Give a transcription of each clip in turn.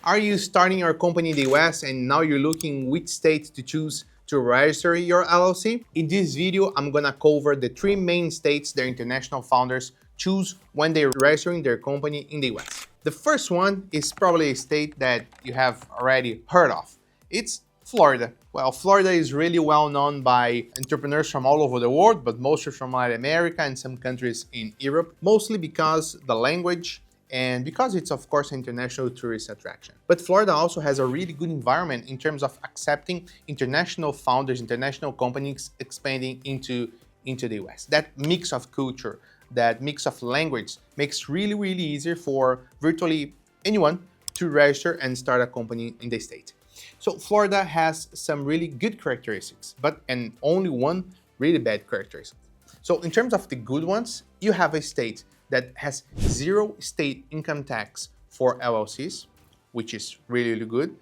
Are you starting your company in the US and now you're looking which state to choose to register your LLC? In this video, I'm gonna cover the three main states that international founders choose when they're registering their company in the US. The first one is probably a state that you have already heard of. It's Florida. Well, Florida is really well known by entrepreneurs from all over the world, but mostly from Latin America and some countries in Europe, mostly because the language and because it's of course an international tourist attraction. But Florida also has a really good environment in terms of accepting international founders, international companies expanding into the US. That mix of culture, that mix of language makes really easier for virtually anyone to register and start a company in the state. So Florida has some really good characteristics, and only one really bad characteristic. So in terms of the good ones, you have a state that has zero state income tax for LLCs, which is really good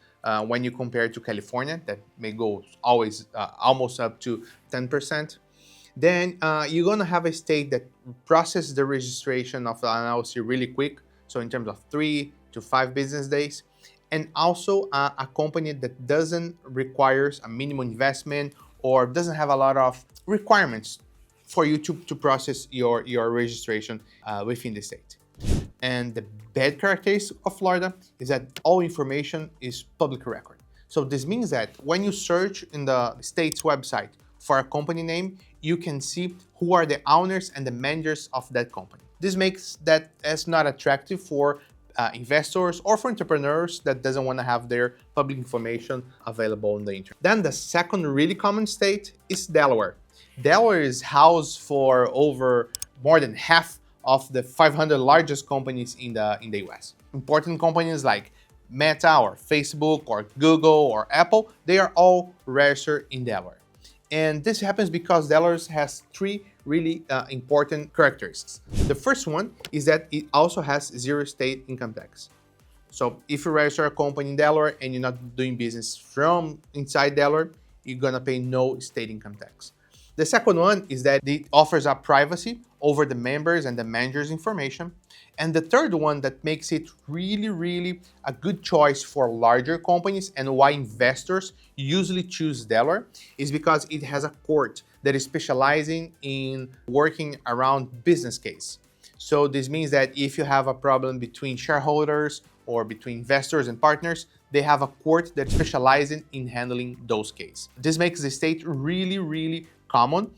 when you compare to California, that may go always almost up to 10%. Then you're gonna have a state that processes the registration of an LLC really quick, so in terms of 3 to 5 business days, and also a company that doesn't require a minimum investment or doesn't have a lot of requirements for you to process your registration within the state. And the bad characteristic of Florida is that all information is public record. So this means that when you search in the state's website for a company name, you can see who are the owners and the managers of that company. This makes that as not attractive for investors or for entrepreneurs that doesn't want to have their public information available on the internet. Then the second really common state is Delaware. Delaware is housed for over more than half of the 500 largest companies in the US. Important companies like Meta or Facebook or Google or Apple, they are all registered in Delaware. And this happens because Delaware has three really important characteristics. The first one is that it also has zero state income tax. So if you register a company in Delaware and you're not doing business from inside Delaware, you're gonna pay no state income tax. The second one is that it offers up privacy over the members and the managers' information. And the third one that makes it really a good choice for larger companies and why investors usually choose Delaware is because it has a court that is specializing in working around business case. So this means that if you have a problem between shareholders or between investors and partners, they have a court that specializes in handling those cases. This makes the state really common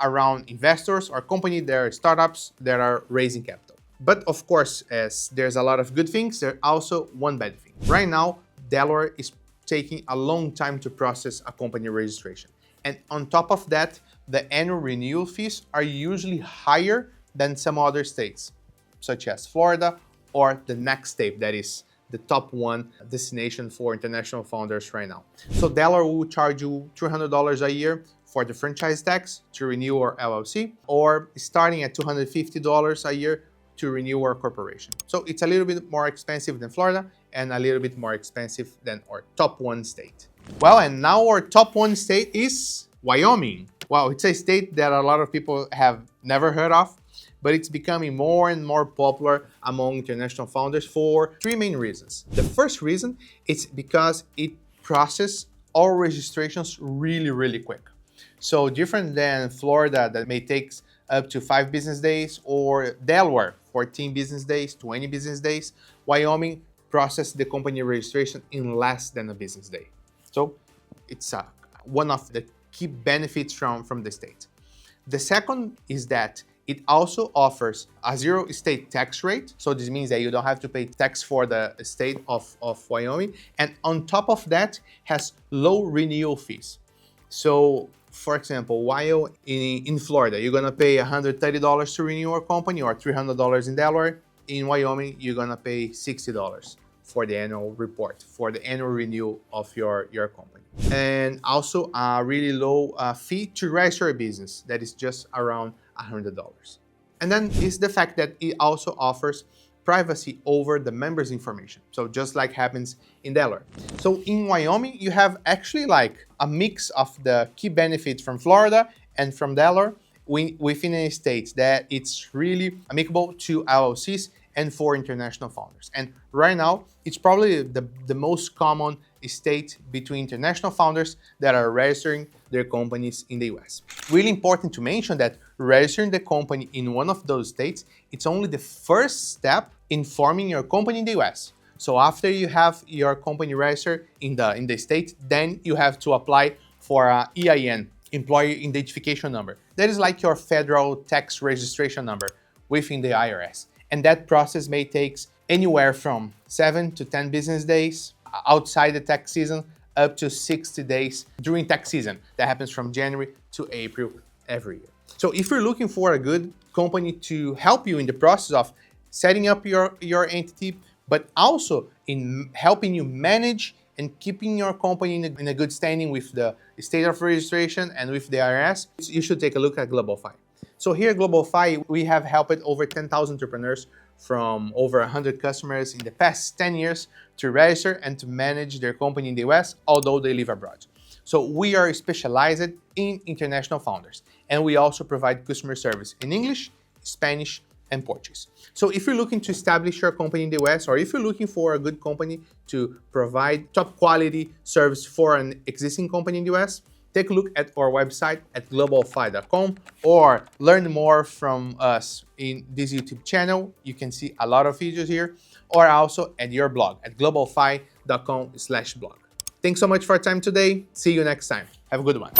around investors or companies that are startups that are raising capital. But of course, as there's a lot of good things, there's also one bad thing. Right now, Delaware is taking a long time to process a company registration. And on top of that, the annual renewal fees are usually higher than some other states, such as Florida or the next state that is the top one destination for international founders right now. So Delaware will charge you $300 a year for the franchise tax to renew your LLC, or starting at $250 a year to renew our corporation. So it's a little bit more expensive than Florida and a little bit more expensive than our top one state. Well, and now our top one state is Wyoming. Well, it's a state that a lot of people have never heard of, but it's becoming more and more popular among international founders for three main reasons. The first reason is because it processes all registrations really quick. So different than Florida that may take up to 5 business days, or Delaware, 14 business days, 20 business days, Wyoming processes the company registration in less than a business day. So it's one of the key benefits from the state. The second is that it also offers a zero state tax rate. So this means that you don't have to pay tax for the state of Wyoming. And on top of that, has low renewal fees. So for example, while in Florida, you're gonna pay $130 to renew your company or $300 in Delaware. In Wyoming, you're gonna pay $60 for the annual report, for the annual renewal of your company. And also a really low fee to register a business that is just around $100. And then is the fact that it also offers privacy over the members' information. So just like happens in Delaware. So in Wyoming, you have actually like a mix of the key benefits from Florida and from Delaware within a state that it's really amicable to LLCs and for international founders. And right now, it's probably the most common state between international founders that are registering their companies in the US. Really important to mention that registering the company in one of those states, it's only the first step in forming your company in the US. So after you have your company registered in the state, then you have to apply for a EIN, Employee Identification Number. That is like your federal tax registration number within the IRS. And that process may take anywhere from 7 to 10 business days outside the tax season, up to 60 days during tax season. That happens from January to April every year. So if you're looking for a good company to help you in the process of setting up your entity, but also in helping you manage and keeping your company in a good standing with the state of registration and with the IRS, you should take a look at Globalfy. So here at Globalfy, we have helped over 10,000 entrepreneurs from over 100 customers in the past 10 years to register and to manage their company in the US, although they live abroad. So we are specialized in international founders, and we also provide customer service in English, Spanish, and Portuguese. So if you're looking to establish your company in the US, or if you're looking for a good company to provide top quality service for an existing company in the US, take a look at our website at globalfy.com or learn more from us in this YouTube channel. You can see a lot of videos here, or also at your blog at globalfy.com/blog. Thanks so much for your time today. See you next time. Have a good one.